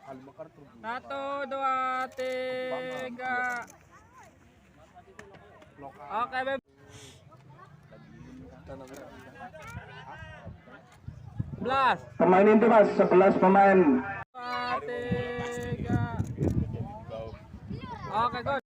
Satu, dua, tiga. Oke, Beb. 11. Pemain inti mas, 11 pemain. 2, 3. Oke, good.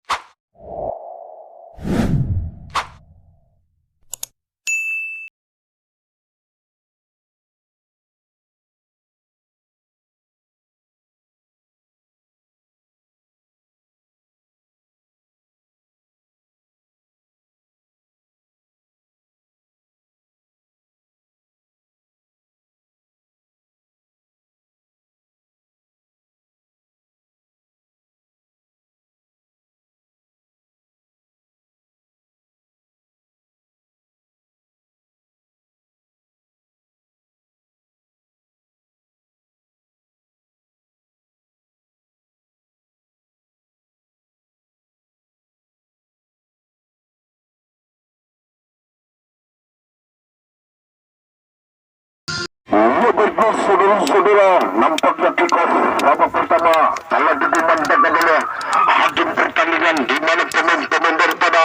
Baiklah saudara-saudara, nampaknya kick-off babak pertama telah dikumandangkan oleh hakim pertandingan, di mana pemain-pemain daripada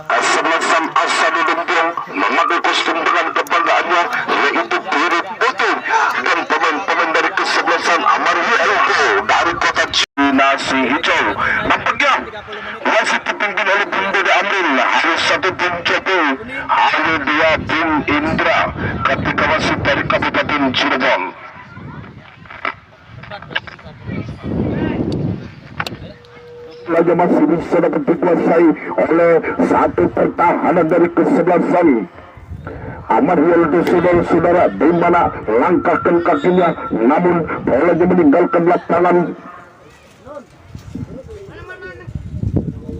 kesebelasan Asadudin memakai kostum dengan kebanggaannya, yaitu biru putih, dan pemain-pemain dari kesebelasan Amarhi Elko dari kota Nasi Hijau. Nampaknya wasit dipimpin oleh Bung Dede Amril, hari 1 Bung Cepu, hari 2 Bung Indra, ketika wasit dari Kabupaten Cirebon. Lagi masih bisa dapat dikuasai oleh satu pertahanan dari kesebelasan Amarhi Elko, saudara-saudara, di mana langkahkan kakinya, namun bolanya meninggalkan lapangan.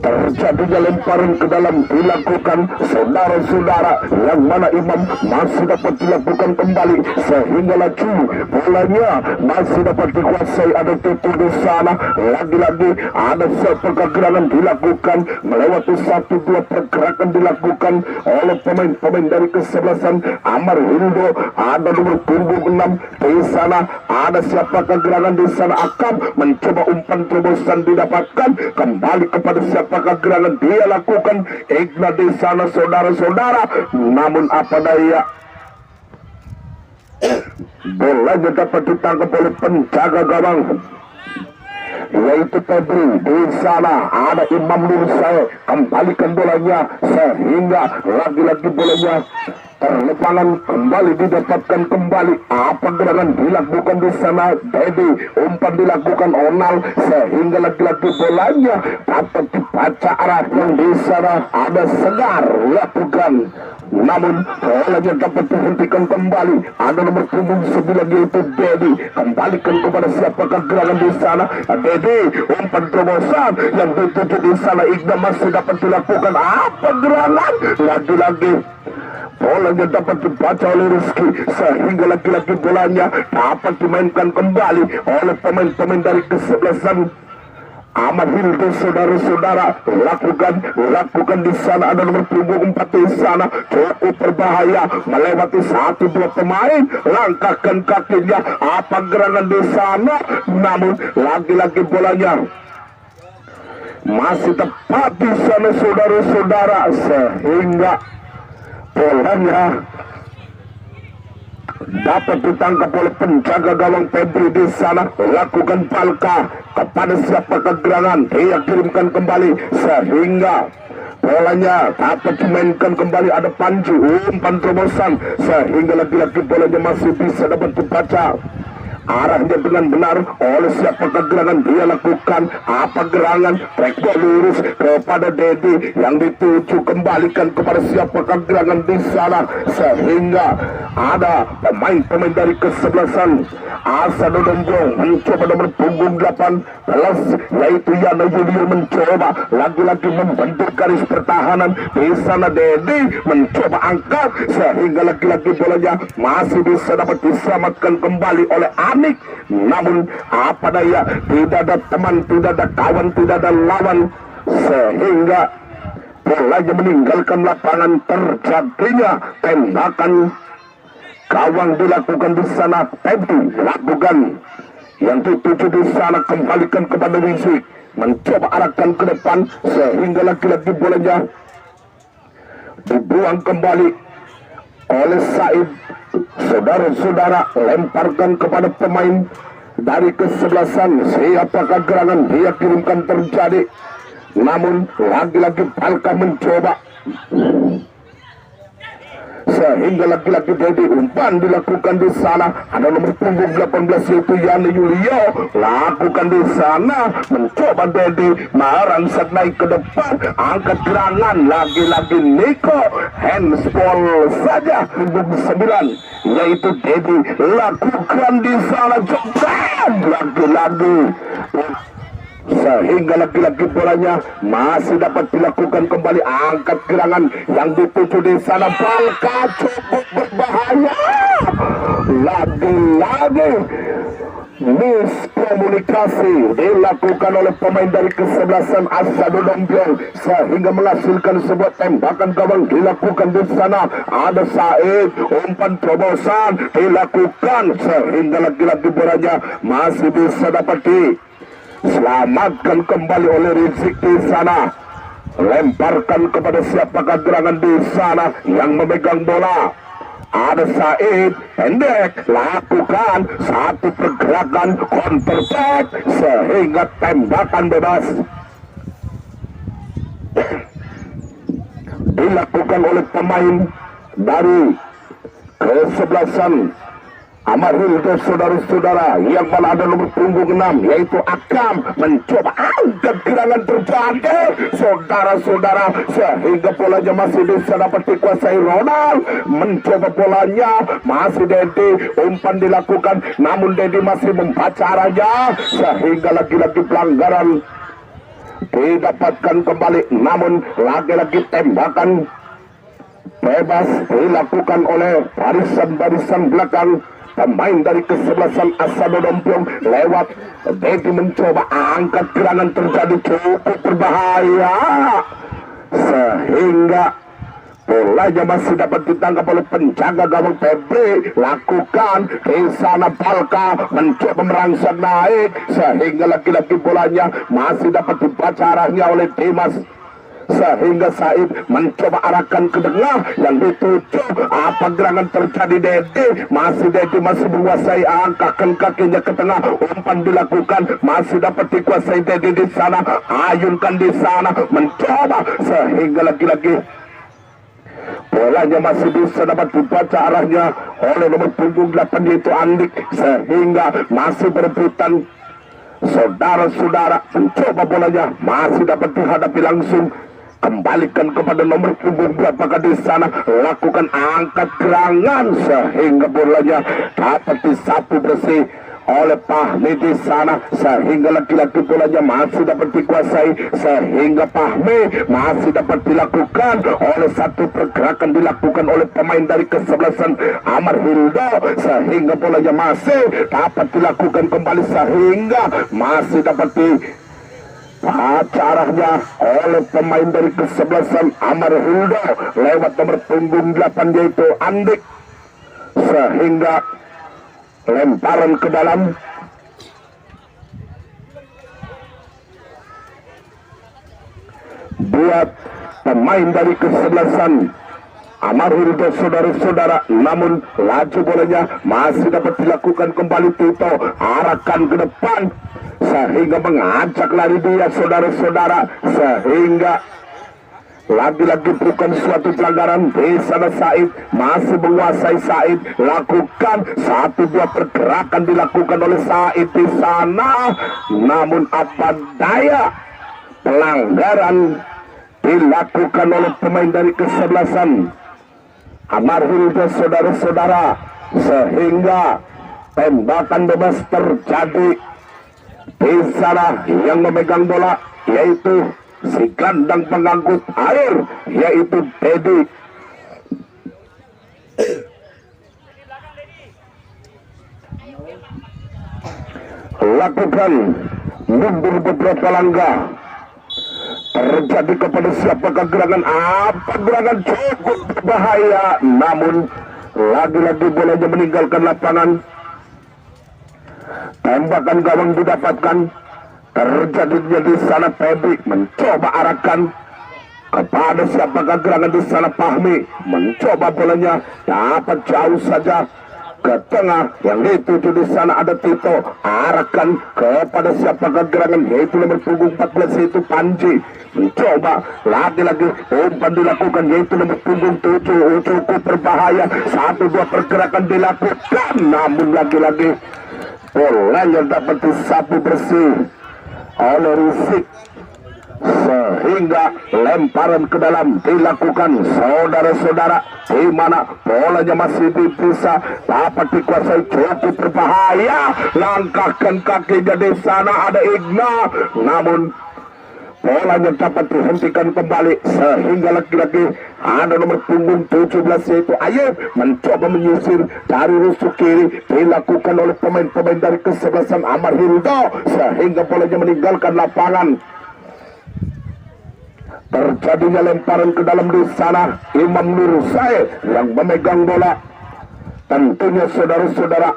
Terjadinya lemparan ke dalam dilakukan, saudara-saudara, yang mana Imam masih dapat dilakukan kembali sehingga laju bolanya masih dapat dikuasai. Ada Tipu di sana, lagi-lagi ada sebuah gerangan dilakukan, melewati 1-2 pergerakan dilakukan oleh pemain-pemain dari kesebelasan Amarhi Elko. Ada nomor punggung 6 di sana, ada siapakah gerangan di sana, akan mencoba umpan terobosan didapatkan, kembali kepada siapa apakah gerangan dia lakukan, Igna di sana, saudara-saudara, namun apa daya, bolanya dapat ditangkap oleh penjaga gawang, yaitu Febri. Di sana ada Imam Nursai, kembalikan bolanya sehingga lagi-lagi bolanya terlepangan, kembali didapatkan kembali. Apa gerangan dilakukan di sana, Dedi? Umpan dilakukan Onal sehingga lagi-lagi bolanya dapat dibaca arah yang di sana ada Segar lakukan, namun bolanya dapat dihentikan kembali. Ada nomor punggung 9 yaitu Dedi, kembalikan kepada siapakah gerangan di sana, Dedi. Umpan terobosan yang dituju di sana, Igna masih dapat dilakukan. Apa gerangan lagi-lagi bolanya dapat dibaca oleh Rizky sehingga lagi-lagi bolanya dapat dimainkan kembali oleh pemain-pemain dari kesebelasan Amarhi Elko, saudara-saudara. Lakukan di sana, ada nomor punggung 4 di sana, cukup berbahaya, melewati 1-2 pemain, langkahkan kakinya. Apa gerangan di sana, namun lagi-lagi bolanya masih tepat di sana, saudara-saudara, sehingga bolanya dapat ditangkap oleh penjaga gawang Febri di sana. Lakukan palka kepada siapakah gerangan, dia kirimkan kembali sehingga bolanya dapat dimainkan kembali. Ada Panji, umpan terobosan sehingga lagi-lagi bolanya masih bisa dapat dibaca arahnya dengan benar oleh siapakah gerangan, dia lakukan. Apa gerangan, track ball lurus kepada Dedi yang dituju, kembalikan kepada siapakah gerangan di sana sehingga ada pemain-pemain dari kesebelasan Asadudin mencoba nomor punggung 18 yaitu Yana Julio, mencoba lagi-lagi membentuk garis pertahanan di sana. Dedi mencoba angkat sehingga lagi-lagi bolanya masih bisa dapat diselamatkan kembali oleh Anik, namun apa daya, tidak ada teman, tidak ada kawan, tidak ada lawan sehingga bolanya meninggalkan lapangan. Terjadinya tembakan gawang dilakukan di sana, Febri lakukan. yang dituju di sana kembalikan kepada Wisik, mencoba arahkan ke depan sehingga lagi-lagi bolanya dibuang kembali oleh Said. Saudara-saudara, lemparkan kepada pemain dari kesebelasan. Siapakah gerangan dia kirimkan terjadi, namun lagi-lagi Palka mencoba sehingga lagi-lagi Dedi. Umpan dilakukan di sana, ada nomor punggung 18 yaitu Yani Yulio, lakukan di sana, mencoba Dedi merangsek naik ke depan, angkat gerangan, lagi-lagi Niko, handsball saja. Punggung 9 yaitu Dedi, lakukan di sana, cepat lagi-lagi sehingga lagi-lagi bolanya masih dapat dilakukan kembali, angkat gerangan yang dituju di sana. Palka cukup berbahaya, lagi-lagi miskomunikasi dilakukan oleh pemain dari kesebelasan Asadul Dompiong sehingga menghasilkan sebuah tembakan gawang dilakukan di sana. Ada Said, umpan terobosan dilakukan sehingga lagi-lagi bolanya masih bisa dapat selamatkan kembali oleh Rizik di sana. Lemparkan kepada siapakah gerangan di sana yang memegang bola. Ada Said, pendek, lakukan satu pergerakan counter attack sehingga tembakan bebas dilakukan oleh pemain dari kesebelasan Amarhildo. Saudara-saudara, yang mana ada nomor punggung 6 yaitu Akam, mencoba angkat gerangan terjadi, saudara-saudara, sehingga bolanya masih bisa dapat dikuasai Ronald. Mencoba bolanya masih Dedi, umpan dilakukan, namun Dedi masih membaca arahnya sehingga lagi-lagi pelanggaran didapatkan kembali, namun lagi-lagi tembakan bebas dilakukan oleh barisan-barisan belakang pemain dari kesebelasan Asadul Dompiong. Lewat Dedi mencoba angkat gerangan terjadi, cukup berbahaya sehingga bolanya masih dapat ditangkap oleh penjaga gawang Febri. Lakukan di sana, Palka mencoba merangsek naik sehingga lagi-lagi bolanya masih dapat dibaca arahnya oleh Dimas sehingga Said mencoba arahkan ke tengah yang dituju. Apa gerangan terjadi Dedi? Dedi masih menguasai, angkatkan kakinya ke tengah, umpan dilakukan, masih dapat dikuasai Dedi di sana, ayunkan di sana, mencoba sehingga lagi-lagi bolanya masih bisa dapat dibaca arahnya oleh nomor punggung 8 yaitu Andik sehingga masih berebutan. Saudara-saudara, mencoba bolanya masih dapat dihadapi langsung, kembalikan kepada nomor punggung berapakah di sana, lakukan angkat gerangan sehingga bolanya dapat disapu bersih oleh Fahmi di sana sehingga lagi-lagi bolanya masih dapat dikuasai sehingga Fahmi masih dapat dilakukan oleh satu pergerakan dilakukan oleh pemain dari kesebelasan Amarhildo sehingga bolanya masih dapat dilakukan kembali sehingga masih dapat arahnya oleh pemain dari kesebelasan Amarhildo lewat nomor punggung 8 yaitu Andik sehingga lemparan ke dalam buat pemain dari kesebelasan Amarhildo, saudara-saudara, namun laju bolanya masih dapat dilakukan kembali. Tito arahkan ke depan sehingga mengajak lari dia, saudara-saudara, sehingga lagi-lagi bukan suatu pelanggaran. Di sana Said masih menguasai. Said lakukan satu dua pergerakan dilakukan oleh Said di sana, namun apa daya pelanggaran dilakukan oleh pemain dari kesebelasan Amarhildo, saudara-saudara, sehingga tembakan bebas terjadi. Di sana yang memegang bola yaitu si gelandang pengangkut air yaitu Dedi. Lakukan mundur beberapa langkah. Terjadi kepada siapakah gerangan? Apa gerangan cukup berbahaya, namun lagi-lagi bolanya meninggalkan lapangan. tembakan gawang didapatkan. Terjadinya di sana Febri mencoba arahkan kepada siapakah gerangan di sana. Fahmi mencoba bolanya dapat jauh saja ke tengah, yang dituju di sana ada Tito, arahkan kepada siapakah gerangan, yaitu nomor punggung 14 yaitu Panji, mencoba lagi-lagi umpan dilakukan, yaitu nomor punggung 7 cukup berbahaya, 1-2 pergerakan dilakukan, namun lagi-lagi bolanya dapat disapu bersih oleh Risik, sehingga lemparan ke dalam dilakukan saudara-saudara, di mana bolanya masih bisa dapat dikuasai, cukup berbahaya, langkahkan kakinya di sana ada Igna, namun bolanya dapat dihentikan kembali, sehingga lagi-lagi ada nomor punggung 17 yaitu Ayub mencoba menyisir dari rusuk kiri, dilakukan oleh pemain-pemain dari kesebelasan Amar Hildo, sehingga bolanya meninggalkan lapangan. Terjadinya lemparan ke dalam di sana, Imam Nur Said yang memegang bola. Tentunya saudara-saudara,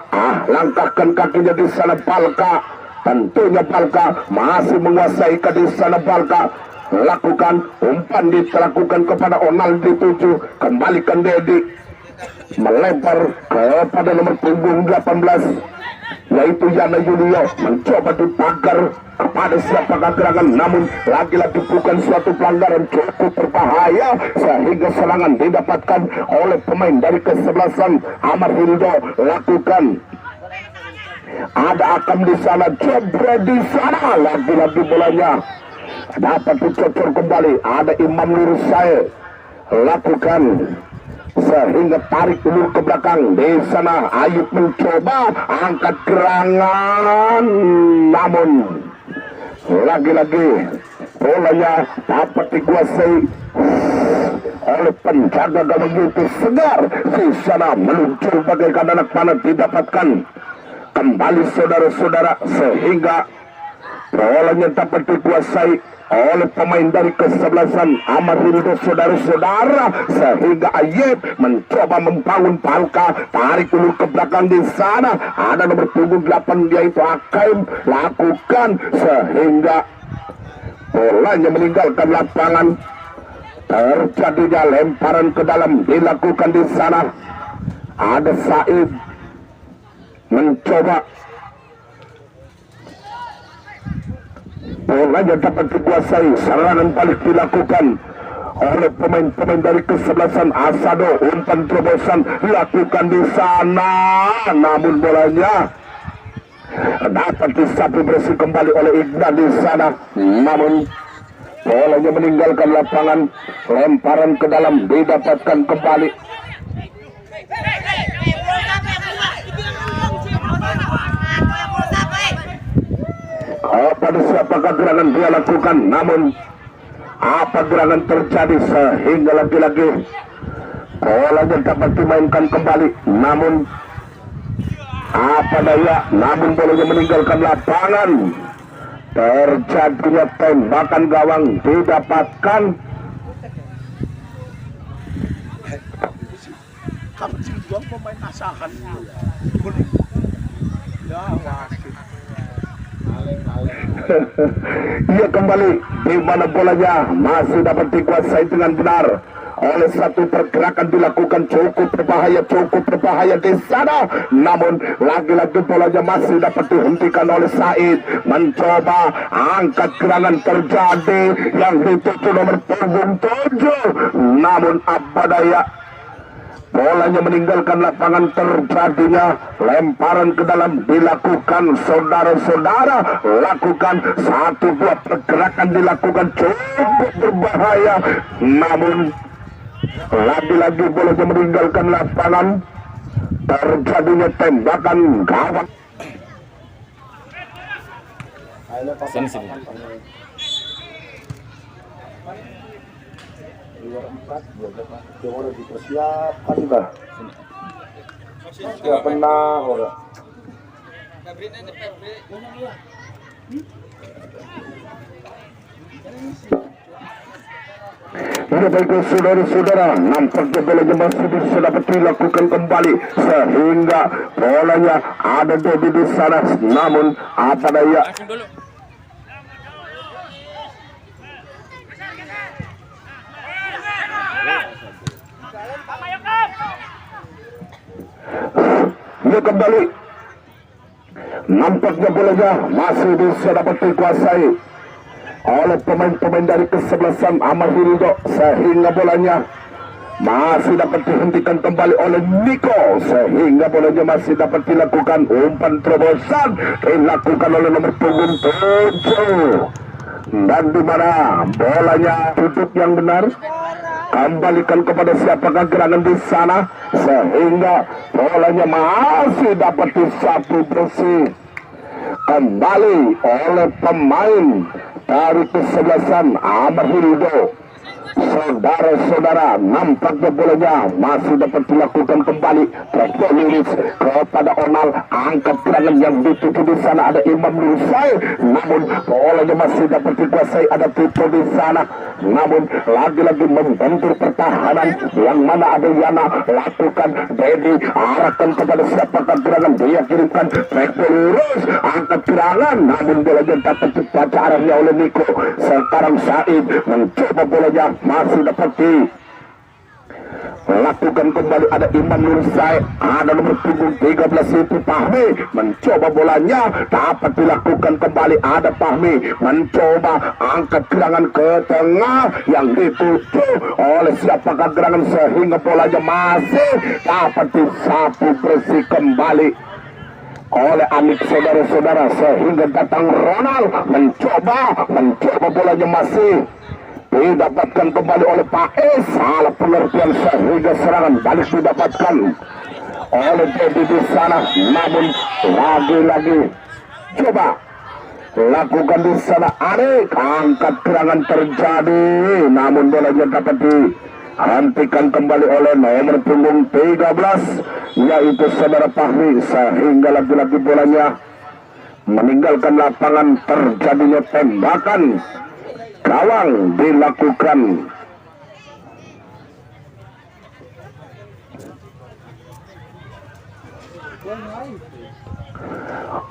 langkahkan kakinya di sana Balka. Tentunya Balka masih menguasai ke di sana. Balka lakukan umpan dilakukan kepada Onaldi 7, kembalikan Dedi, melempar kepada nomor punggung 18 yaitu Yana Julio, mencoba dipagar kepada siapakah gerangan, namun lagi-lagi bukan suatu pelanggaran, cukup berbahaya, sehingga serangan didapatkan oleh pemain dari kesebelasan Amar Hildo. Lakukan ada Akam di sana, jebret di sana, lagi-lagi bolanya dapat dicocor kembali, ada Imam Nur Said, lakukan sehingga tarik dulu ke belakang di sana. Ayub mencoba angkat gerangan, namun lagi-lagi bolanya dapat dikuasai oleh penjaga gawang itu Segar. Di sana meluncur bagaikan anak panah, didapatkan kembali saudara-saudara, sehingga bolanya dapat dikuasai oleh pemain dari kesebelasan Amar Hildo saudara-saudara, sehingga Ayub mencoba membangun Balka, tarik dulu ke belakang di sana ada nomor punggung 8 yaitu Akaim, lakukan sehingga bolanya meninggalkan lapangan. Terjadinya lemparan ke dalam dilakukan di sana, ada Said mencoba, bolanya dapat dikuasai, serangan balik dilakukan oleh pemain-pemain dari kesebelasan Asado, umpan terobosan dilakukan di sana, namun bolanya dapat disapu bersih kembali oleh Igna di sana, namun bolanya meninggalkan lapangan, lemparan ke dalam didapatkan kembali. Pada siapakah gerangan dia lakukan, namun apa gerangan terjadi sehingga lagi-lagi bolanya dapat dimainkan kembali, namun apa daya, namun bolanya meninggalkan lapangan. Terjadinya tembakan gawang didapatkan. Kamu sih buang pemain asahan ya wasit. Ia kembali di mana bolanya masih dapat dikuasai dengan benar oleh satu pergerakan dilakukan, cukup berbahaya di sana, namun lagi-lagi bolanya masih dapat dihentikan oleh Said, mencoba angkat gerangan terjadi yang dituju nomor punggung 7, namun apa daya bolanya meninggalkan lapangan. Terjadinya lemparan ke dalam dilakukan saudara-saudara, lakukan 1-2 pergerakan dilakukan, cukup berbahaya, namun lagi-lagi bolanya meninggalkan lapangan. Terjadinya tembakan gawang. Sini. 24 yang udah dipersiapkan dah. Ya benar udah. Ya baiklah saudara-saudara, nampaknya bolanya masih bisa dapat dilakukan kembali sehingga bolanya ada di sana. Namun apa daya, Langsung dulu. dia kembali. Nampaknya bolanya masih bisa dapat dikuasai oleh pemain-pemain dari kesebelasan Amarildo sehingga bolanya masih dapat dihentikan kembali oleh Nico sehingga bolanya masih dapat dilakukan umpan terobosan dilakukan oleh nomor punggung 7 dan di mana bolanya duduk yang benar kembalikan kepada siapakah gerangan di sana sehingga bolanya masih dapat disapu bersih kembali oleh pemain dari kesebelasan Amarildo. Saudara-saudara, nampaknya bolanya masih dapat dilakukan kembali terus kepada Onal. Angkat gerangan yang dituju di sana ada Imam Nurusai, namun bolanya masih dapat dikuasai ada Tito di sana. Namun lagi-lagi membentur pertahanan yang mana ada Yana lakukan Dedi arahkan kepada siapakah gerangan dia kirimkan back lurus angkat gerangan, namun bolanya dapat dibaca arahnya oleh Niko. Sekarang Said mencoba bolanya masih dapat lakukan kembali ada Imam Nursai, ada nomor punggung 13 itu Fahmi mencoba bolanya dapat dilakukan kembali ada Fahmi mencoba angkat gerangan ke tengah yang dituju oleh siapakah gerangan sehingga bolanya masih dapat disapu bersih kembali oleh Anik saudara-saudara sehingga datang Ronald mencoba bolanya masih didapatkan kembali oleh Pak Es. Salah pengertian sehingga serangan balik didapatkan oleh Dedi di sana. Namun lagi-lagi coba lakukan di sana Anik angkat gerangan terjadi, namun bolanya dapat dihentikan kembali oleh nomor punggung 13 yaitu saudara Fahmi sehingga lagi-lagi bolanya meninggalkan lapangan. Terjadinya tembakan gawang dilakukan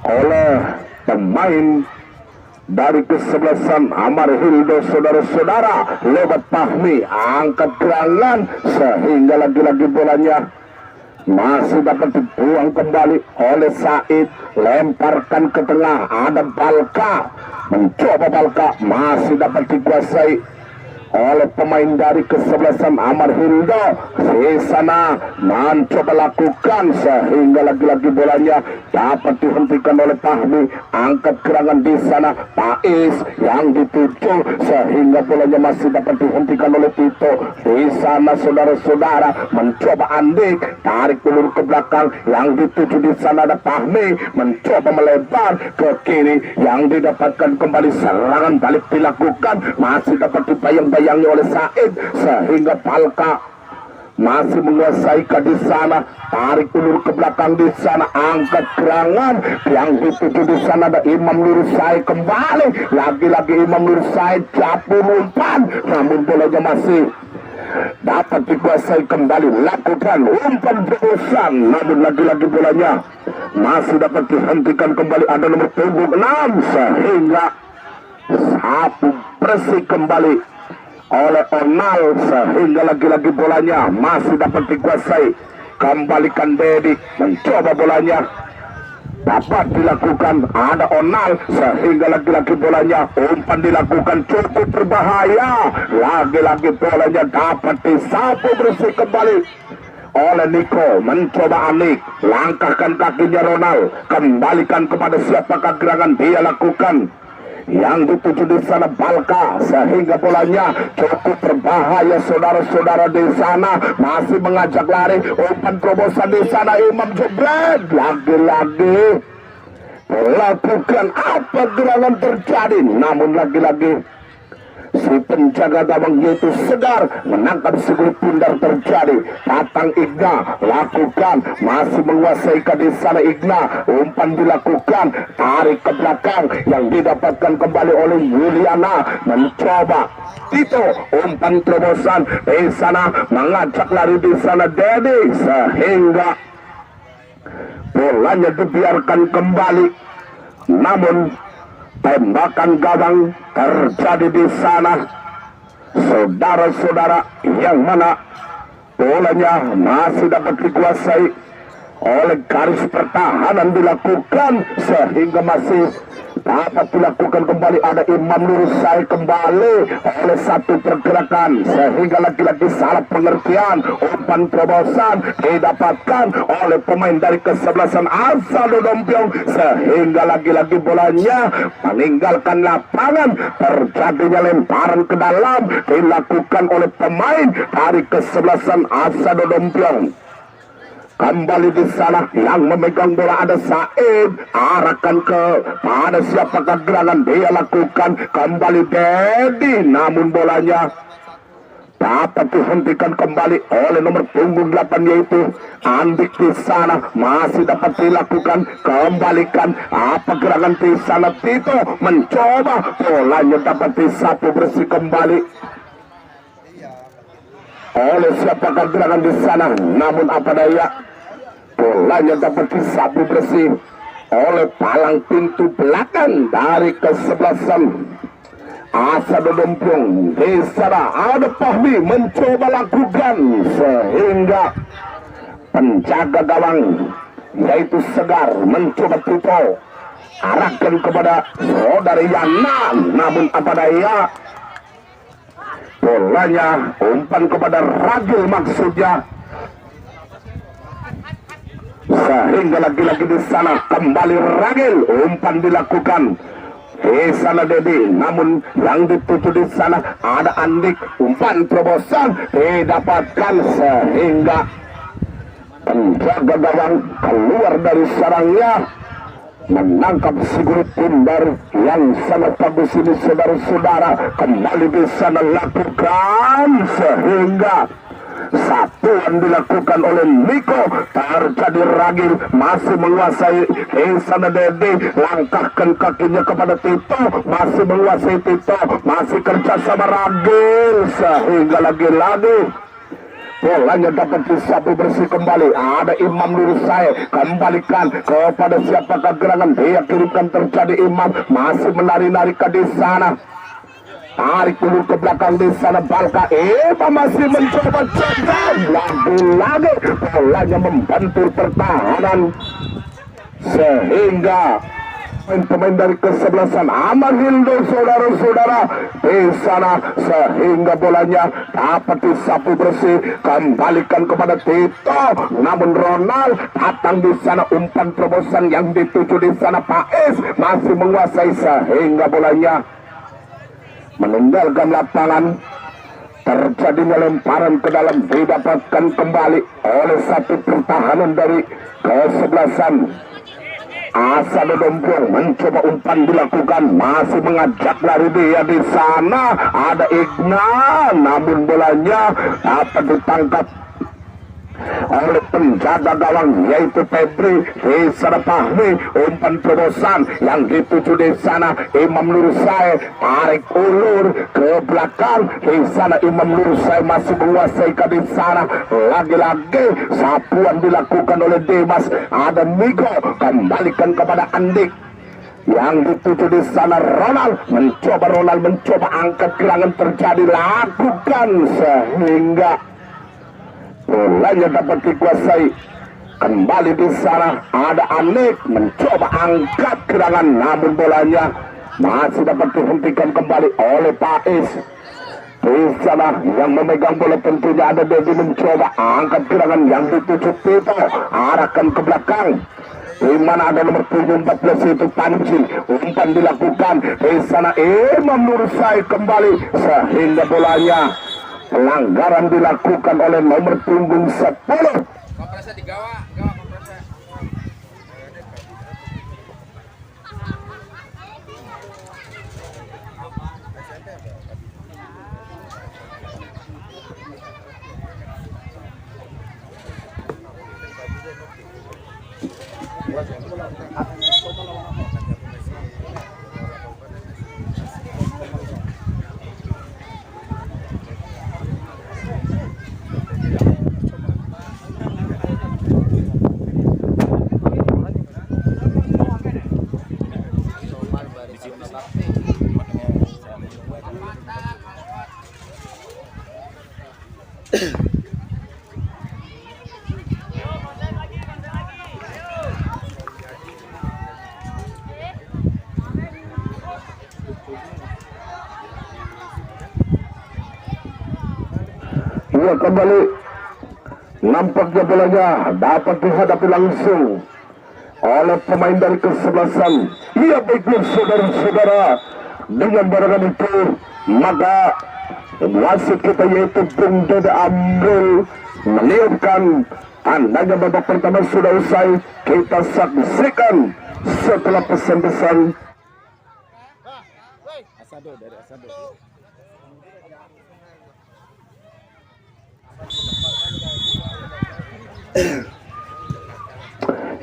oleh pemain dari kesebelasan Amarildo saudara-saudara lewat Fahmi angkat gerangan sehingga lagi-lagi bolanya masih dapat dibuang kembali oleh Said, lemparkan ke tengah ada Balka mencoba Balka masih dapat dikuasai oleh pemain dari kesebelasan Amarildo di sana mencoba lakukan sehingga lagi-lagi bolanya dapat dihentikan oleh Fahmi angkat gerangan di sana Pais yang dituju sehingga bolanya masih dapat dihentikan oleh Tito di sana saudara-saudara mencoba Andik tarik ulur ke belakang yang dituju di sana ada Fahmi mencoba melebar ke kiri yang didapatkan kembali serangan balik dilakukan masih dapat dibayang-bayang oleh Said sehingga Palka masih menguasai di sana tarik ulur ke belakang di sana angkat gerangan yang dituju di sana ada Imam Nursai kembali lagi-lagi Imam Nursai capu umpan namun bolanya masih dapat dikuasai kembali lakukan umpan terusan namun lagi-lagi bolanya masih dapat dihentikan kembali ada nomor punggung 6 sehingga sapu bersih kembali oleh Onal sehingga lagi-lagi bolanya masih dapat dikuasai kembalikan Dedi mencoba bolanya dapat dilakukan ada Onal sehingga lagi-lagi bolanya umpan dilakukan cukup berbahaya lagi-lagi bolanya dapat disapu bersih kembali oleh Niko mencoba Anik langkahkan kakinya Ronald kembalikan kepada siapakah gerangan dia lakukan yang dituju di sana Balka sehingga bolanya cukup berbahaya saudara-saudara di sana masih mengajak lari umpan terobosan di sana Imam Jebret lagi-lagi lakukan apa gerangan terjadi namun lagi-lagi Si penjaga gawang yaitu Segar menangkap segulit pundar terjadi. Datang Igna, lakukan, masih menguasai di sana Igna. Umpan dilakukan, tarik ke belakang yang didapatkan kembali oleh Yuliana. Mencoba Tito, umpan terobosan di sana, mengajak lari di sana Dedi, sehingga bolanya dibiarkan kembali. Namun tembakan gawang terjadi di sana, saudara-saudara, yang mana bolanya masih dapat dikuasai oleh garis pertahanan dilakukan, sehingga masih dapat dilakukan kembali. Ada Imam Nurusai kembali oleh satu pergerakan, sehingga lagi-lagi salah pengertian. Umpan terobosan didapatkan oleh pemain dari kesebelasan Asa Dodompiong, sehingga lagi-lagi bolanya meninggalkan lapangan. Terjadinya lemparan ke dalam dilakukan oleh pemain dari kesebelasan Asa Dodompiong. Kembali di sana yang memegang bola ada Said, arahkan ke pada siapakah gerangan dia lakukan, kembali Dedi, namun bolanya dapat dihentikan kembali oleh nomor punggung 8 yaitu Andik. Di sana masih dapat dilakukan, kembalikan apa gerangan di sana. Tito mencoba, bolanya dapat disapu bersih kembali oleh siapakah gerangan di sana, namun apa daya, bolanya dapat disapu bersih oleh palang pintu belakang dari kesebelasan Asa Dodompiong. Di sana ada Fahmi mencoba lakukan, sehingga penjaga gawang yaitu Segar mencoba Tito arahkan kepada saudari Yana, namun apa daya, bolanya umpan kepada Ragil maksudnya, sehingga lagi-lagi di sana kembali Ragil, umpan dilakukan di sana Dedi, namun yang dituju di sana ada Andik. Umpan terobosan didapatkan, sehingga penjaga gawang keluar dari sarangnya, menangkap segurit pundar yang sangat bagus ini, saudara-saudara. Kembali di sana lakukan, sehingga satuan dilakukan oleh Niko. Terjadi Ragil masih menguasai di sana Dedi, langkahkan kakinya kepada Tito, masih menguasai Tito, masih kerja sama Ragil, sehingga lagi-lagi bolanya dapat disapu bersih kembali. Ada Imam Nurusai, kembalikan kepada siapakah gerangan dia kirimkan. Terjadi Imam masih menari-nari ke di sana, tarik dulu ke belakang di sana Balka. Masih mencoba cetak, lagi-lagi bolanya membantu pertahanan, sehingga pemain dari kesebelasan Amarindo, saudara-saudara, di sana, sehingga bolanya dapat disapu bersih, kembalikan kepada Tito, namun Ronald datang di sana, umpan terobosan yang dituju di sana Faiz masih menguasai, sehingga bolanya meninggalkan lapangan. Terjadinya lemparan ke dalam didapatkan kembali oleh satu pertahanan dari kesebelasan Asa Dodompiong. Mencoba umpan dilakukan, masih mengajak lari dia di sana. Ada Igna, namun bolanya dapat ditangkap oleh penjaga gawang yaitu Febri. Di sana Fahmi, umpan terobosan yang dituju di sana Imam Nurusai, tarik ulur ke belakang. Di sana Imam Nurusai masih menguasai ke di sana, lagi-lagi sapuan dilakukan oleh Dimas. Ada Niko, kembalikan kepada Andik yang dituju di sana Ronald mencoba angkat gerangan, terjadi lakukan, sehingga bolanya dapat dikuasai. Kembali di sana ada Anik mencoba angkat gerangan, namun bolanya masih dapat dihentikan kembali oleh Faiz. Di sana yang memegang bola tentunya ada Dedi, mencoba angkat gerangan yang dituju Tito, arahkan ke belakang. Di mana ada nomor 14 itu Panji, umpan dilakukan. Di sana Imam Nurusai kembali, sehingga bolanya pelanggaran dilakukan oleh nomor punggung 10. Kompresnya digawa, kompresnya. Ia kembali, nampaknya bolanya dapat dihadapi langsung oleh pemain dari kesebelasan. Ia baiknya saudara-saudara, dengan barangan itu maka wasit kita yaitu Bung Dede Amrul meniupkan tandanya babak pertama sudah usai. Kita saksikan setelah pesan-pesan Asado dari Asado.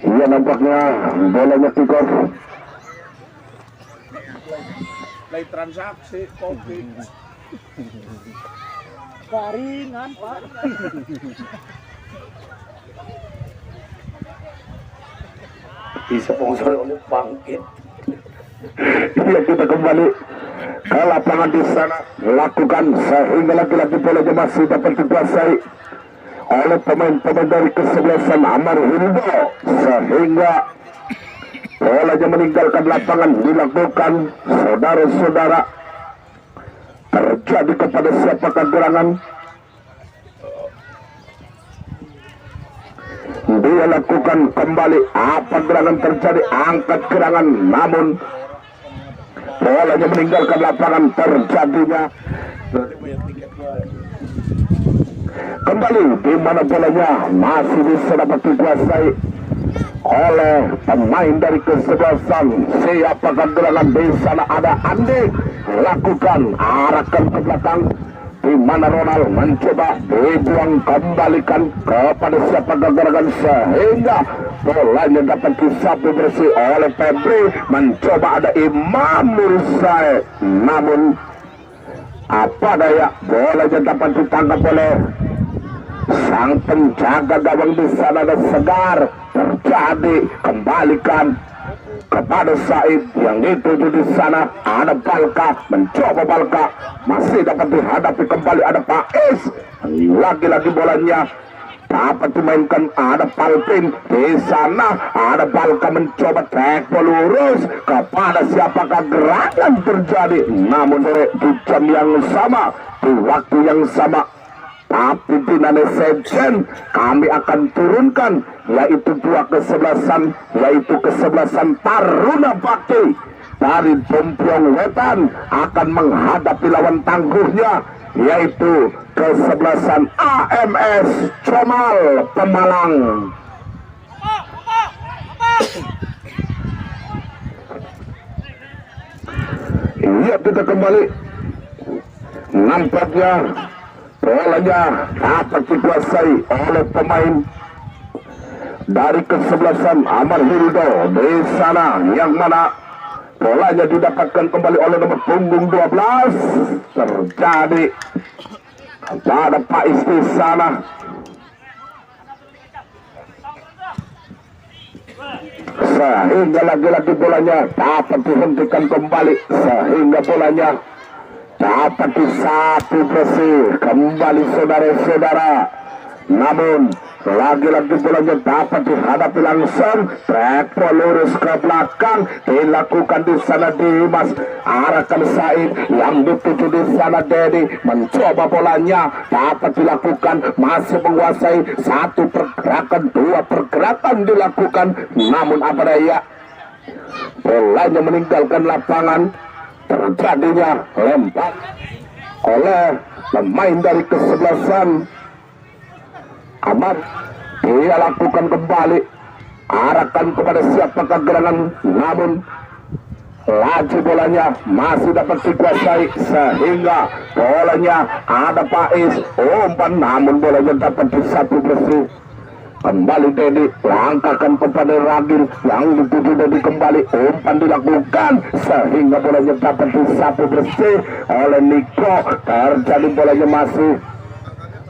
Iya, nampaknya bolanya kick off. Lay transaksi kopi. Garingan, Pak. Disponsor oleh Bangkit. Iya, kita kembali ke lapangan di sana lakukan sehingga lagi-lagi bolanya masih dapat dikuasai oleh pemain-pemain dari kesebelasan Amar Hildo, sehingga bolanya meninggalkan lapangan dilakukan saudara-saudara. Terjadi kepada siapakah gerangan? Dia lakukan kembali, apa gerangan terjadi? Angkat gerangan, namun bolanya meninggalkan lapangan. Terjadinya kembali di mana bolanya masih bisa dapat dikuasai oleh pemain dari kesebelasan. Siapakah gerangan? Di sana ada Andi, lakukan arahkan ke belakang, di mana Ronald mencoba dibuang kembalikan kepada siapakah gerangan, sehingga bolanya dapat disapu bersih oleh Febri. Mencoba ada Imam Mursai, namun apa daya bolanya dapat ditangkap oleh sang penjaga gawang. Di sana ada Segar, terjadi kembalikan kepada Said yang dituju. Di sana ada Balka, mencoba Balka masih dapat dihadapi kembali, ada Faiz, lagi-lagi bolanya dapat dimainkan, ada Palpin. Di sana ada Balka mencoba tackle lurus kepada siapakah gerangan terjadi, namun di jam yang sama, di waktu yang sama, tapi Binane Sejen kami akan turunkan, yaitu dua kesebelasan, yaitu kesebelasan Taruna Bakti dari Bompong Wetan akan menghadapi lawan tangguhnya, yaitu kesebelasan AMS Comal Pemalang. Iya, kita kembali, nampaknya bolanya dapat dikuasai oleh pemain dari kesebelasan Amar Hildo. Di sana yang mana bolanya didapatkan kembali oleh nomor punggung 12. Terjadi pada Faiz di sana. Sehingga lagi-lagi bolanya dapat dihentikan kembali, sehingga bolanya dapat disapu bersih kembali saudara-saudara. Namun lagi-lagi bolanya dapat dihadapi langsung, track lurus ke belakang dilakukan. Di sana Dimas arahkan Said yang dituju. Di sana Dedi mencoba bolanya dapat dilakukan, masih menguasai satu pergerakan, dua pergerakan dilakukan, namun apa daya bolanya meninggalkan lapangan. Terjadinya lempar oleh pemain dari kesebelasan Amar. Dia lakukan kembali, arahkan kepada siapakah gerangan, namun laju bolanya masih dapat dikuasai sehingga bolanya ada Faiz umpan namun bolanya dapat disapu bersih. Kembali Dedi langkahkan kepada Ragil yang dituju Dedi kembali umpan dilakukan sehingga bolanya dapat disapu bersih oleh Niko. Terjadi bolanya masih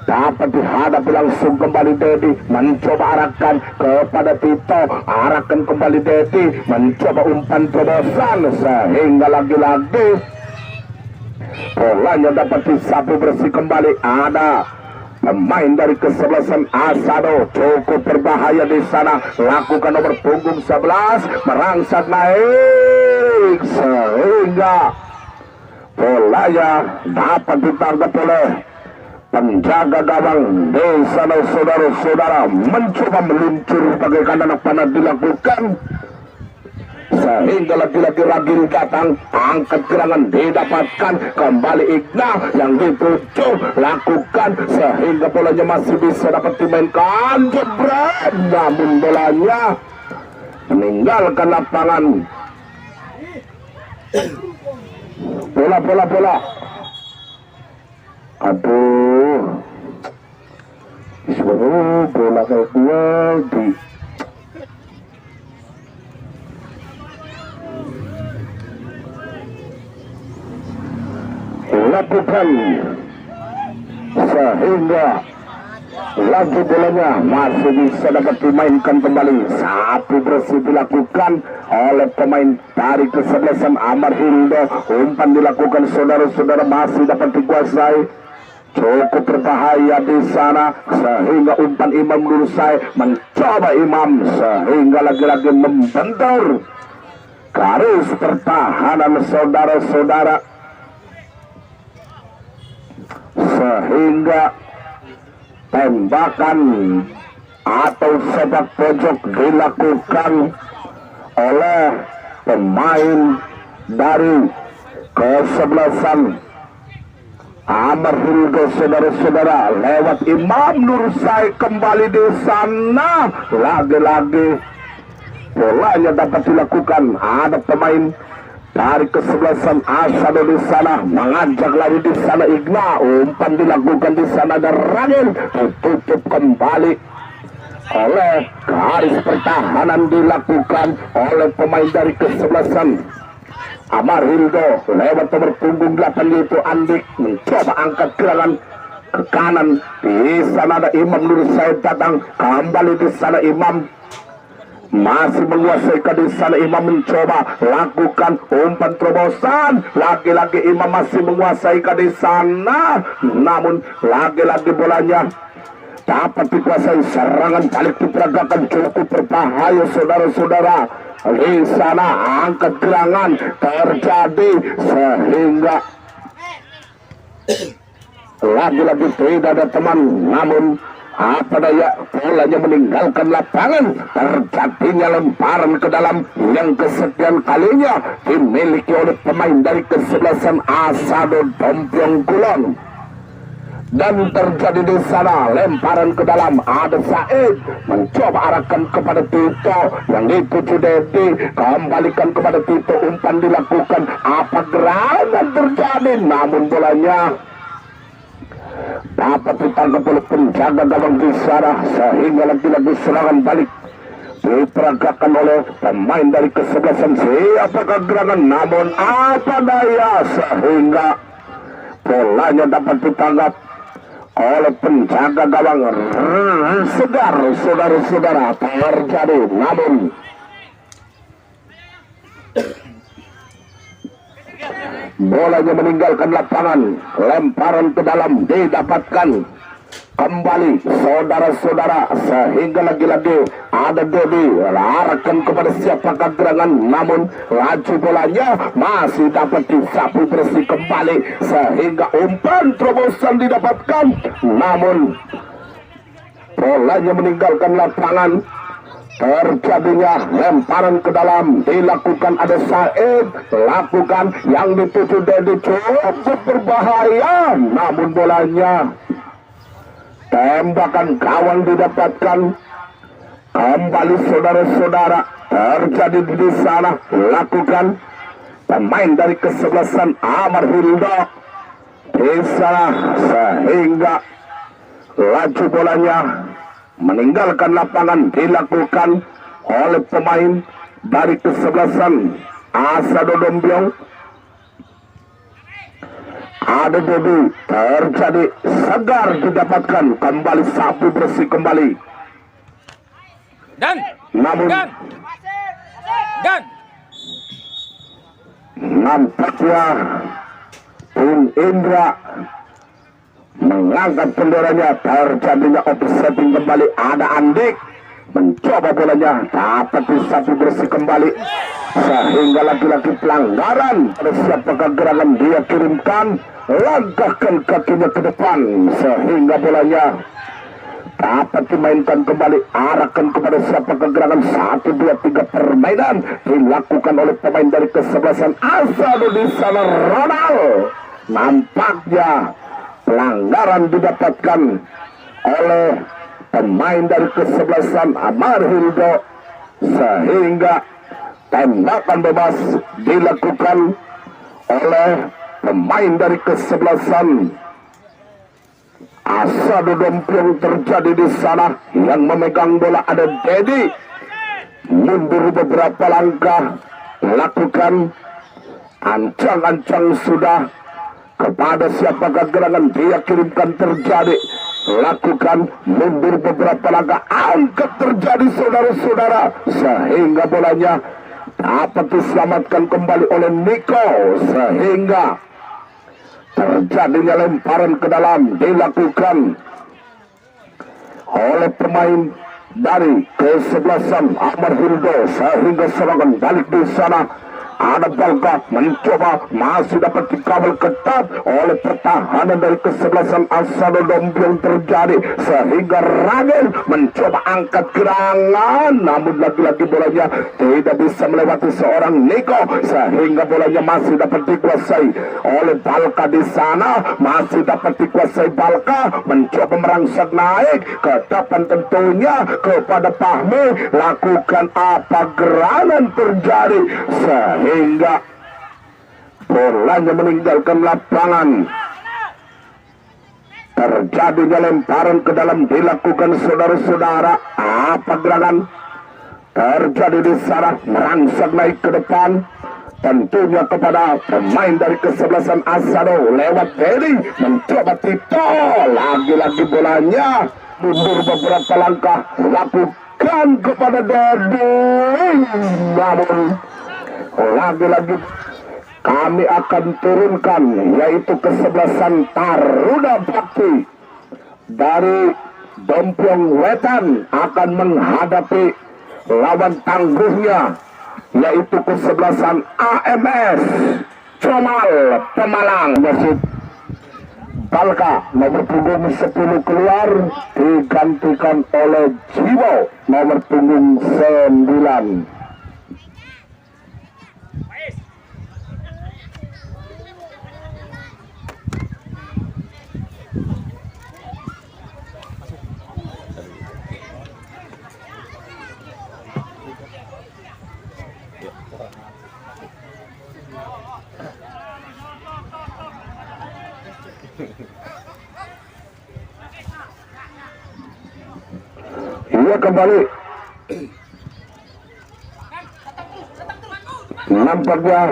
dapat dihadapi langsung kembali Dedi mencoba arahkan kepada Tito, arahkan kembali Dedi mencoba umpan terobosan sehingga lagi-lagi bolanya dapat disapu bersih kembali. Ada pemain dari kesebelasan Asado cukup berbahaya di sana, lakukan nomor punggung 11 merangsek naik sehingga bolanya dapat ditangkap oleh penjaga gawang di sana. Saudara-saudara mencoba meluncur bagaikan anak panah dilakukan sehingga lagi-lagi Ragil datang, angkat gerangan didapatkan kembali Igna yang dituju lakukan sehingga bolanya masih bisa dapat dimainkan jebret namun bolanya meninggalkan lapangan. Bola aduh suruh bola kayak gue di lakukan sehingga laju bolanya masih bisa dapat dimainkan kembali. Sapu bersih dilakukan oleh pemain dari kesebelasan Amarhildo. Umpan dilakukan saudara-saudara masih dapat dikuasai, cukup berbahaya di sana sehingga umpan Imam Nursai mencoba Imam sehingga lagi-lagi membentur garis pertahanan saudara-saudara sehingga tembakan atau sepak pojok dilakukan oleh pemain dari kesebelasan Amarhildo saudara-saudara lewat Imam Nursai kembali di sana. Lagi-lagi bolanya dapat dilakukan, ada pemain dari kesebelasan Asado di sana mengajak lari di sana Igna, umpan dilakukan di sana dan Ragil ditutup kembali oleh garis pertahanan dilakukan oleh pemain dari kesebelasan Amarhildo lewat nomor punggung 8 yaitu Andik mencoba angkat gerangan ke kanan. Di sana ada Imam Nursai datang kembali di sana Imam masih menguasai di sana. Imam mencoba lakukan umpan terobosan, lagi-lagi Imam masih menguasai di sana namun lagi-lagi bolanya dapat dikuasai. Serangan balik diperagakan cukup berbahaya saudara-saudara. Di sana angkat gerangan terjadi sehingga lagi-lagi tidak ada teman namun apa daya bolanya meninggalkan lapangan. Terjadinya lemparan ke dalam yang kesekian kalinya dimiliki oleh pemain dari kesebelasan Asado Dompiong Kulon. Dan terjadi di sana lemparan ke dalam, ada Said mencoba arahkan kepada Tito yang dituju Dedi, kembalikan kepada Tito, umpan dilakukan, apa gerangan terjadi namun bolanya dapat ditangkap oleh penjaga gawang di sana sehingga lagi-lagi serangan balik diperagakan oleh pemain dari kesebelasan. Siapakah gerangan namun apa daya sehingga bolanya dapat ditangkap oleh penjaga gawang Segar. Saudara-saudara terjadi namun bolanya meninggalkan lapangan, lemparan ke dalam didapatkan kembali saudara-saudara sehingga lagi-lagi ada Dedi arahkan kepada siapakah gerangan namun laju bolanya masih dapat disapu bersih kembali sehingga umpan terobosan didapatkan namun bolanya meninggalkan lapangan. Terjadinya lemparan ke dalam dilakukan, ada Said lakukan yang dituju Dedi, cukup berbahaya namun bolanya tembakan gawang didapatkan kembali saudara-saudara. Terjadi di sana lakukan pemain dari kesebelasan Amar Hildo di sana, sehingga laju bolanya meninggalkan lapangan dilakukan oleh pemain dari kesebelasan Asa Dodombiong. Ada Dewi, terjadi segar didapatkan kembali, sapu bersih kembali. Dan Namun nampaknya Bung Indra mengangkat benderanya, terjadinya offsetting kembali. Ada Andik mencoba bolanya, dapat disapu bersih kembali, sehingga lagi-lagi pelanggaran. Pada siapakah gerangan dia kirimkan, langkahkan kakinya ke depan, sehingga bolanya dapat dimainkan kembali, arahkan kepada siapa kegerangan. 1, 2, 3 permainan dilakukan oleh pemain dari kesebelasan Asado di sana. Ronald, nampaknya pelanggaran didapatkan oleh pemain dari kesebelasan Amar Hildo, sehingga tembakan bebas dilakukan oleh pemain dari kesebelasan Asado Dompiong. Terjadi di sana, yang memegang bola ada Dedi, mundur beberapa langkah, lakukan ancang-ancang sudah kepada siapakah gerangan dia kirimkan, terjadi, lakukan mundur beberapa langkah, angkat, terjadi saudara-saudara, sehingga bolanya dapat diselamatkan kembali oleh Niko, sehingga terjadinya lemparan ke dalam dilakukan oleh pemain dari kesebelasan Amar Hildo, sehingga serangan balik di sana. Ada Balka mencoba, masih dapat dikawal ketat oleh pertahanan dari kesebelasan Asado Dombiong, terjadi, sehingga Ragil mencoba angkat gerangan, namun lagi-lagi bolanya tidak bisa melewati seorang Niko, sehingga bolanya masih dapat dikuasai oleh Balka di sana, masih dapat dikuasai Balka, mencoba merangsek naik ke depan tentunya kepada Fahmi, lakukan apa gerangan, terjadi, sehingga bolanya meninggalkan lapangan. Terjadinya lemparan ke dalam dilakukan saudara-saudara. Apa gerangan terjadi di sana, merangsek naik ke depan, tentunya kepada pemain dari kesebelasan Asado lewat Dedi, mencoba Tito, lagi-lagi bolanya mundur beberapa langkah, lakukan kepada Dedi, namun lagi-lagi kami akan turunkan, yaitu kesebelasan Taruda Bakti dari Dompiong Wetan akan menghadapi lawan tangguhnya, yaitu kesebelasan AMS Comal Pemalang. Wasit Balka nomor punggung 10 keluar, digantikan oleh Jiwo nomor punggung 9. Ia kembali, nampaknya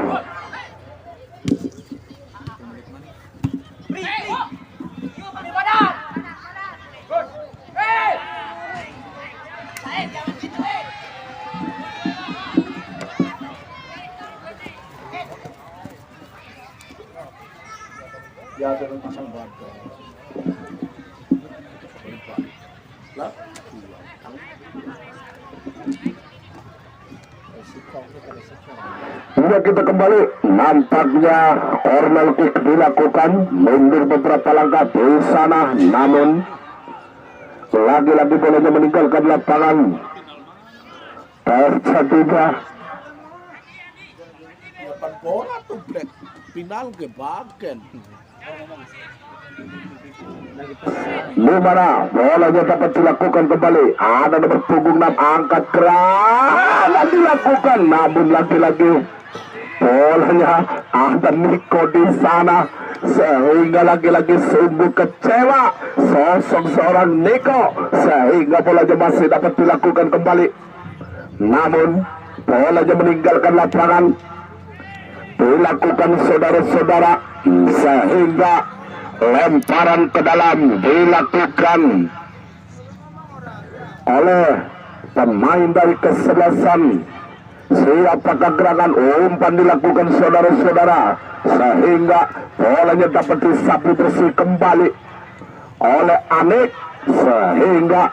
Ya, turun pasang batu. Lah, Sudah kita kembali, nampaknya corner kick dilakukan, mundur beberapa langkah di sana, namun lagi-lagi bolanya meninggalkan lapangan. Terjadinya depan bola tuh Black. Final ke bagian. di mana bolanya dapat dilakukan kembali. Ada nomor punggung 6, angkat keras dilakukan, namun lagi-lagi bolanya ada Niko di sana, sehingga lagi-lagi sungguh kecewa sosok seorang Niko, sehingga bolanya masih dapat dilakukan kembali. Namun bolanya meninggalkan lapangan, dilakukan saudara-saudara, sehingga lemparan ke dalam dilakukan oleh pemain dari kesebelasan. Siapakah gerangan umpan dilakukan saudara-saudara, sehingga bolanya dapat disapu bersih kembali oleh Anik, sehingga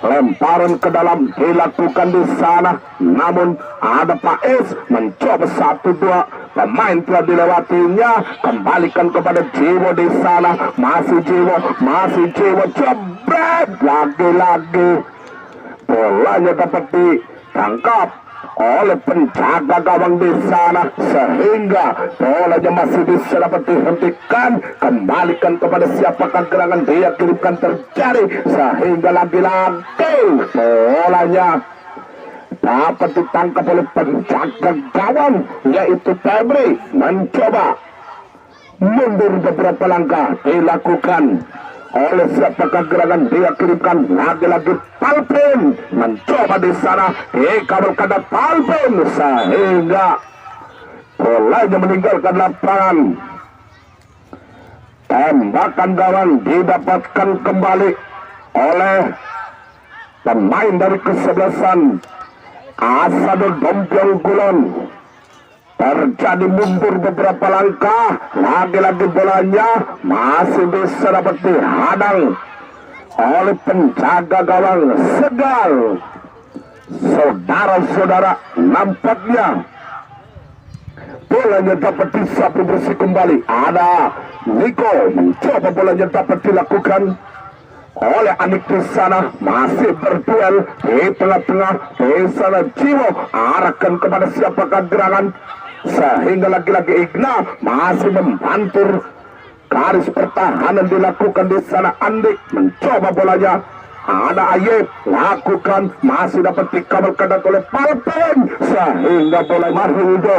lemparan ke dalam dilakukan di sana. Namun ada Pak Es mencoba 1-2, pemain telah dilewatinya, kembalikan kepada Jiwo di sana, masih Jiwo jebret lagi-lagi, bolanya dapat ditangkap oleh penjaga gawang di sana, sehingga bolanya masih bisa dapat dihentikan, kembalikan kepada siapakah gerangan dia kirimkan terjadi, sehingga lagi-lagi bolanya dapat ditangkap oleh penjaga gawang yaitu Febri, mencoba mundur beberapa langkah, dilakukan oleh siapakah gerangan dia kirimkan, lagi-lagi Palpin mencoba di sana, dikabulkan Palpin, sehingga bolanya meninggalkan lapangan. Tembakan gawang didapatkan kembali oleh pemain dari kesebelasan Asadul Dompiong Gulon. Terjadi mundur beberapa langkah, lagi-lagi bolanya masih bisa dapat dihadang oleh penjaga gawang Segal. Saudara-saudara, nampaknya bolanya dapat disapu bersih kembali. Ada Niko mencoba, bolanya dapat dilakukan oleh Anik di sana, masih berduel di tengah-tengah di sana. Jiwo arahkan kepada siapakah gerangan, sehingga lagi-lagi Igna masih membantur garis pertahanan dilakukan di sana. Andik mencoba bolanya, ada Ayib lakukan, masih dapat dikabulkan oleh Palpen, sehingga bola Marhudo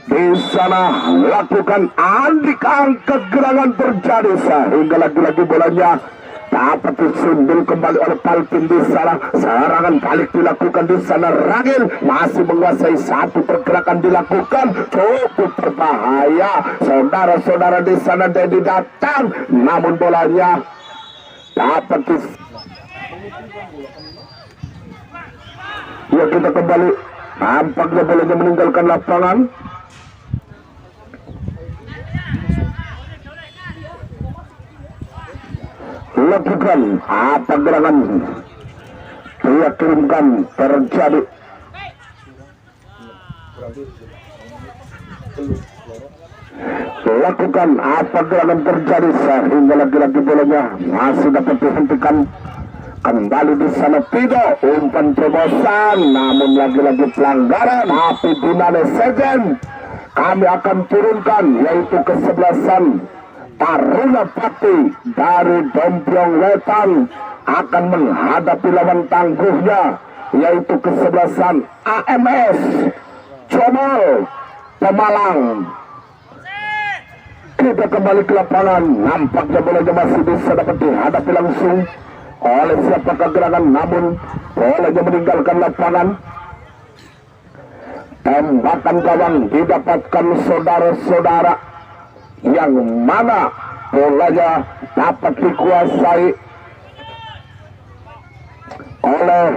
di sana lakukan. Andik angkat gerangan terjadi, sehingga lagi-lagi bolanya dapat disundul kembali oleh Palpin di sana. Serangan balik dilakukan di sana. Ragil masih menguasai, satu pergerakan dilakukan cukup berbahaya. Saudara-saudara di sana Dedi datang, namun bolanya dapat ya, kita kembali. Nampaknya bolanya meninggalkan lapangan. Lakukan apa gerangan dia kirimkan terjadi. Lakukan apa gerangan terjadi, sehingga lagi-lagi bolanya masih dapat dihentikan kembali di sana. Tidak umpan terobosan, namun lagi-lagi pelanggaran. Tapi Binane Sejen kami akan turunkan, yaitu kesebelasan Taruna Pati dari Dompiong Wetan akan menghadapi lawan tangguhnya, yaitu kesebelasan AMS Comol Pemalang. Kita kembali ke lapangan. Nampaknya bolanya masih bisa dapat dihadapi langsung oleh siapakah gerangan, namun bolanya meninggalkan lapangan. Tembakan gawang didapatkan saudara-saudara, yang mana bolanya dapat dikuasai oleh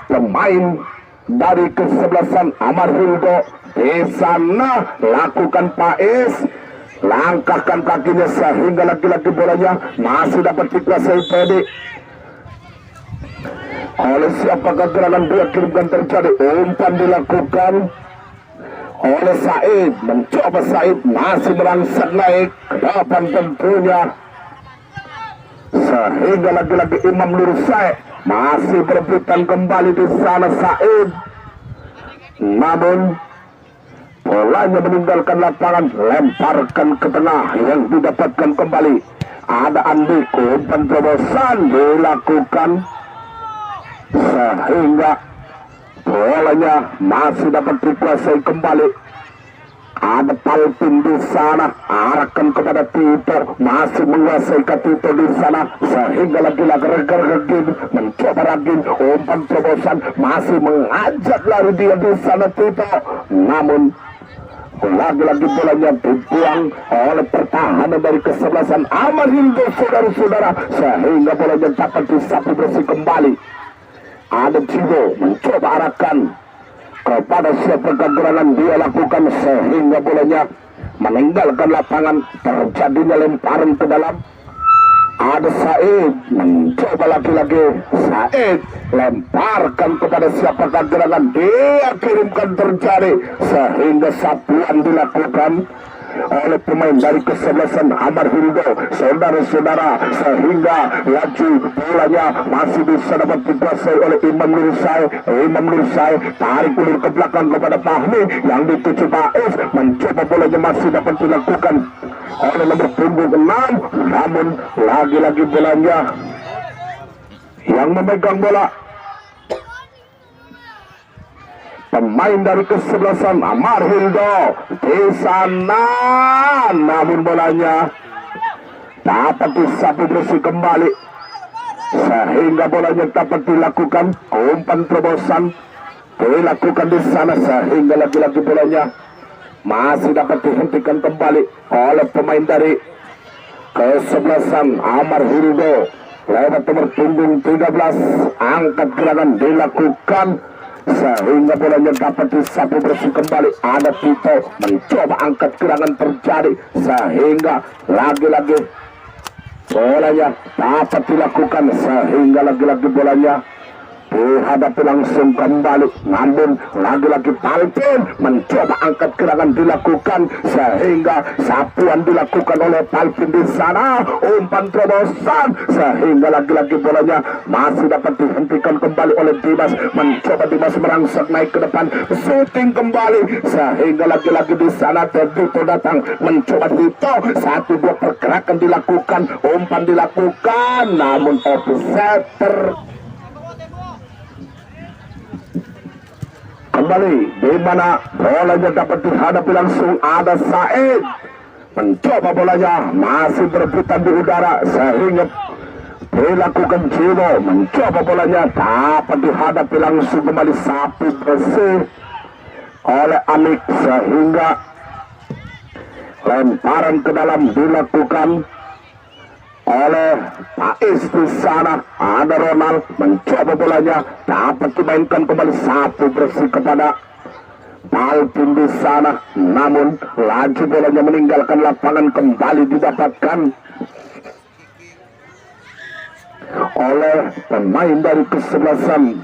pemain dari kesebelasan Amarhildo. Di sana lakukan Pais, langkahkan kakinya, sehingga lagi-lagi bolanya masih dapat dikuasai Pedi oleh siapakah gerangan dia kirimkan terjadi. Umpan dilakukan oleh Said, mencoba Said masih merangsek naik ke depan tentunya, sehingga lagi-lagi Imam Nursai masih berebutan kembali di sana Said, namun bolanya meninggalkan lapangan, lemparkan ke tengah yang didapatkan kembali. Ada Andiko, umpan terobosan dilakukan, sehingga bolanya masih dapat dikuasai kembali Ada Palpin di sana, arahkan kepada Tito, masih menguasai ke Tito di sana, sehingga lagi-lagi reger-regin, mencoba lagi umpan terobosan, masih mengajak lari dia di sana Tito, namun lagi-lagi bolanya dibuang oleh pertahanan dari kesebelasan Amarindo, saudara-saudara, sehingga bolanya dapat disapu bersih kembali. Ada Cibo mencoba arahkan kepada siapa gerangan dia lakukan sehingga bolanya meninggalkan lapangan, terjadinya lemparan ke dalam. Ada Said mencoba lagi-lagi, Said lemparkan kepada siapa gerangan dia kirimkan terjadi sehingga sapuan dilakukan oleh pemain dari kesebelasan Amarindo, saudara-saudara, sehingga laju bolanya masih bisa dapat dikuasai oleh Imam Nursai tarik ulur ke belakang kepada Fahmi yang dituju Faiz, mencoba bolanya masih dapat dilakukan oleh nomor punggung 6, namun lagi-lagi bolanya yang memegang bola pemain dari kesebelasan Amarindo di sana, namun bolanya dapat disapu bersih kembali sehingga bolanya dapat dilakukan umpan terobosan dilakukan di sana sehingga lagi-lagi bolanya masih dapat dihentikan kembali oleh pemain dari kesebelasan Amarindo lewat nomor punggung 13. Angkat gerakan dilakukan sehingga bolanya dapat disapu bersih kembali. Ada Tito mencoba angkat gerangan terjadi sehingga lagi-lagi bolanya dapat dilakukan sehingga lagi-lagi bolanya dihadapi langsung kembali, namun lagi-lagi Palpin mencoba angkat gerangan dilakukan sehingga sapuan dilakukan oleh Palpin di sana, umpan terobosan sehingga lagi-lagi bolanya masih dapat dihentikan kembali oleh Dimas, mencoba Dimas merangsek naik ke depan, shooting kembali sehingga lagi-lagi di sana Tito datang mencoba Tito, 1-2 pergerakan dilakukan, umpan dilakukan, namun offset kembali di mana bolanya dapat dihadapi langsung. Ada Said mencoba bolanya masih berebutan di udara sehingga dilakukan Cibo, mencoba bolanya dapat dihadapi langsung kembali sapu bersih oleh Amik sehingga lemparan ke dalam dilakukan oleh Faiz di sana. Ada Ronald mencoba bolanya dapat dimainkan kembali sapu bersih kepada Palpin di sana, namun laju bolanya meninggalkan lapangan kembali didapatkan oleh pemain dari kesebelasan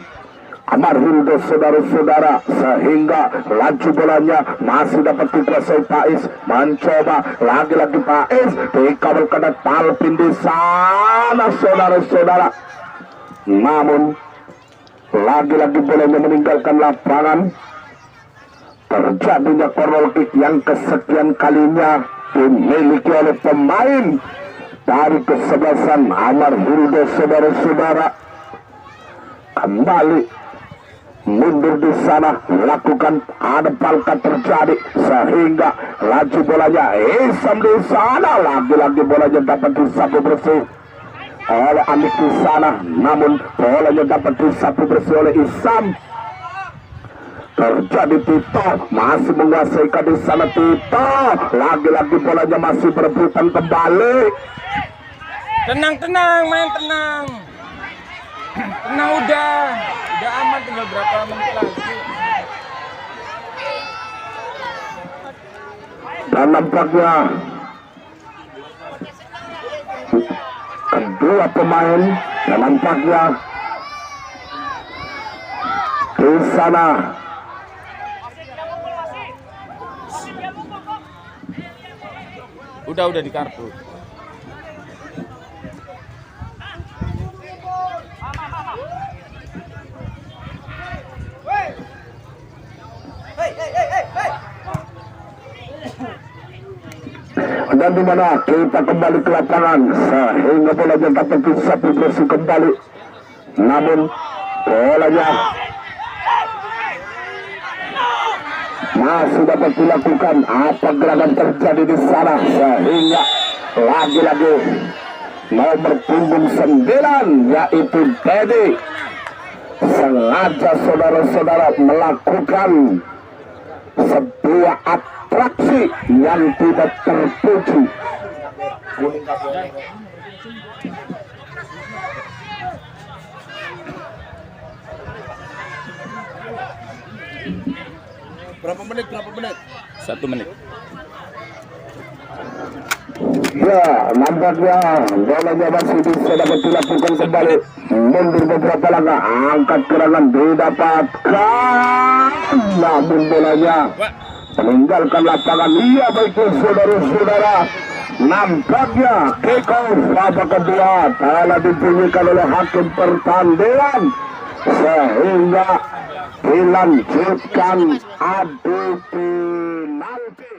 Amarindo, saudara-saudara, sehingga laju bolanya masih dapat dikuasai Faiz, mencoba lagi-lagi Faiz dikawal kena Palpin di sana, saudara-saudara, namun lagi-lagi bolanya meninggalkan lapangan. Terjadinya corner kick yang kesekian kalinya dimiliki oleh pemain dari kesebelasan Amarindo, saudara-saudara. Kembali mundur di sana, lakukan ada palka terjadi sehingga laju bolanya Isam di sana, lagi-lagi bolanya dapat disapu bersih oleh Amik di sana, namun bolanya dapat disapu bersih oleh Isam. Terjadi Tito masih menguasai di sana, Tito lagi-lagi bolanya masih berebutan kembali. Tenang, main tenang. Tenang, udah aman, tinggal berapa menit lagi. Dan nampaknya kedua pemain dan nampaknya di sana udah di kartu. dan di mana kita kembali ke lapangan sehingga bolanya dapat disapu bersih kembali, namun bolanya masih dapat dilakukan. Apa gerakan terjadi di sana sehingga lagi-lagi nomor punggung 9 yaitu Dedi sengaja saudara-saudara melakukan sebuah atraksi yang tidak terpuji. Berapa menit? 1 menit. Ya, nampaknya bolanya masih bisa dapat dilakukan kembali. Mundur beberapa langkah, angkat gerangan didapatkan. Namun bolanya meninggalkan lapangan. Iya, baiklah saudara-saudara. Nampaknya kick off babak kedua telah dibunyikan oleh hakim pertandingan sehingga dilanjutkan adu penalti.